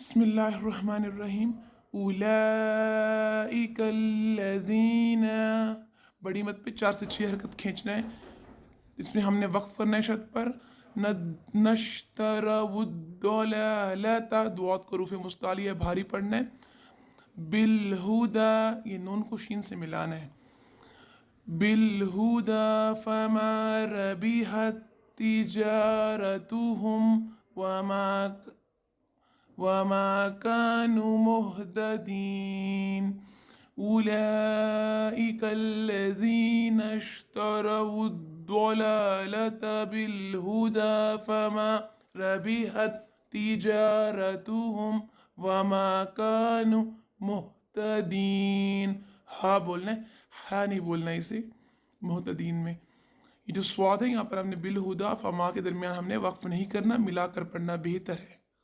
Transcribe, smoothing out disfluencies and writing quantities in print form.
बिस्मिल्लाहिर्रहमानिर्रहीम। उलाइकल्लज़ीना, बड़ी मत पे 4 से 6 हरकत खींचना है। इसमें हमने वक्फ करना है शद पर। नश्तरवुद्दलालता, दुआत को रूफ़ मुस्तालिया भारी पढ़ना है। बिलहुदा, ये नून को शीन से मिलाना है। बिलहुदा फमा रबिहत तिजारतुहुम वमा वमा कानु मुहतदीन। उलाइकल्लज़ीना इश्तरवुद्दलालता बिलहुदा फमा रबिहत तिजारतुहुम वमा कानु मुहतदीन। हा बोलना है, हा नहीं बोलना है इसे मुहतदीन में। ये जो स्वाद है यहाँ पर हमने बिलहुदा फमा के दरमियान हमने वक्फ नहीं करना, मिलाकर पढ़ना बेहतर है।